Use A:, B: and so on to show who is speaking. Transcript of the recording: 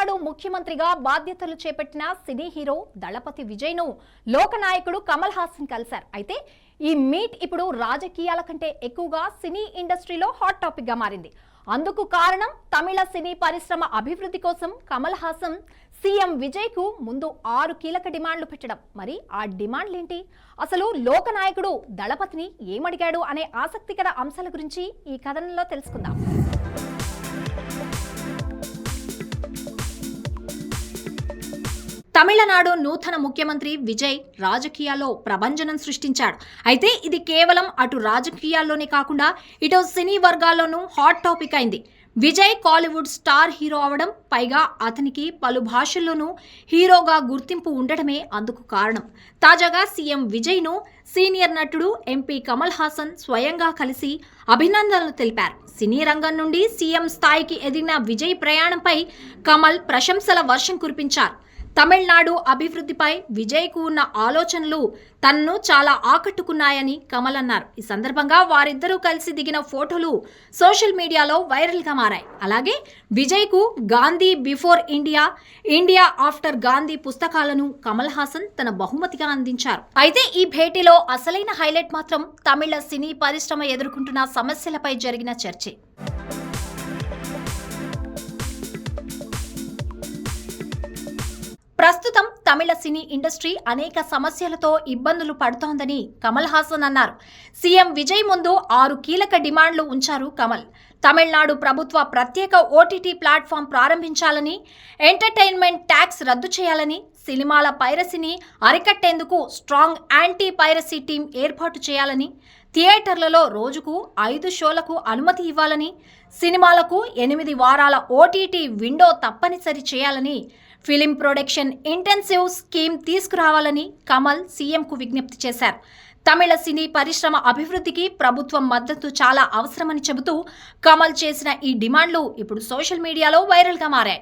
A: తమిళనాడు ముఖ్యమంత్రిగా బాధ్యతలు చేపట్టిన సినీ హీరో దళపతి విజయ్ను లోకనాయకుడు కమల్ హాసన్ కలిశారు. అయితే ఈ మీట్ ఇప్పుడు రాజకీయాల కంటే ఎక్కువగా సినీ ఇండస్ట్రీలో హాట్ టాపిక్ గా మారింది. అందుకు కారణం తమిళ సినీ పరిశ్రమ అభివృద్ధి కోసం కమల్ హాసన్ సీఎం విజయ్ కు ముందు 6 కీలక డిమాండ్లు పెట్టడం. మరి ఆ డిమాండ్లేంటి, అసలు లోకనాయకుడు దళపతిని ఏమడిగాడు అనే ఆసక్తికర అంశాల గురించి ఈ కథనంలో తెలుసుకుందాం. తమిళనాడు నూతన ముఖ్యమంత్రి విజయ్ రాజకీయాల్లో ప్రభంజనం సృష్టించాడు. అయితే ఇది కేవలం అటు రాజకీయాల్లోనే కాకుండా ఇటు సినీ వర్గాల్లోనూ హాట్ టాపిక్ అయింది. విజయ్ కాలీవుడ్ స్టార్ హీరో అవడం, పైగా అతనికి పలు భాషల్లోనూ హీరోగా గుర్తింపు ఉండడమే అందుకు కారణం. తాజాగా సీఎం విజయ్ను సీనియర్ నటుడు ఎంపీ కమల్ హాసన్ స్వయంగా కలిసి అభినందనలు తెలిపారు. సినీ రంగం నుండి సీఎం స్థాయికి ఎదిగిన విజయ్ ప్రయాణంపై కమల్ ప్రశంసల వర్షం కురిపించారు. తమిళనాడు అభివృద్ధిపై విజయ్కు ఉన్న ఆలోచనలు తనను చాలా ఆకట్టుకున్నాయని కమల్ అన్నారు. ఈ సందర్భంగా వారిద్దరూ కలిసి దిగిన ఫోటోలు సోషల్ మీడియాలో వైరల్గా మారాయి. అలాగే విజయ్కు Gandhi before India, India after Gandhi పుస్తకాలను కమల్ హాసన్ తన బహుమతిగా అందించారు. అయితే ఈ భేటీలో అసలైన హైలైట్ మాత్రం తమిళ సినీ పరిశ్రమ ఎదుర్కొంటున్న సమస్యలపై జరిగిన చర్చే. ప్రస్తుతం తమిళ సినీ ఇండస్ట్రీ అనేక సమస్యలతో ఇబ్బందులు పడుతోందని కమల్ హాసన్ అన్నారు. సీఎం విజయ్ ముందు 6 కీలక డిమాండ్లు ఉంచారు కమల్. తమిళనాడు ప్రభుత్వ ప్రత్యేక ఓటీటీ ప్లాట్ఫామ్ ప్రారంభించాలని, ఎంటర్టైన్మెంట్ ట్యాక్స్ రద్దు చేయాలని, సినిమాల పైరసీని అరికట్టేందుకు స్ట్రాంగ్ యాంటీ పైరసీ టీం ఏర్పాటు చేయాలని, థియేటర్లలో రోజుకు 5 షోలకు అనుమతి ఇవ్వాలని, సినిమాలకు 8 వారాల ఓటీటీ విండో తప్పనిసరి చేయాలని, ఫిలిం ప్రొడక్షన్ ఇంటెన్సివ్ స్కీమ్ తీసుకురావాలని కమల్ సీఎంకు విజ్ఞప్తి చేశారు. తమిళ సినీ పరిశ్రమ అభివృద్ధికి ప్రభుత్వం మద్దతు చాలా అవసరమని చెబుతూ కమల్ చేసిన ఈ డిమాండ్లు ఇప్పుడు సోషల్ మీడియాలో వైరల్గా మారాయి.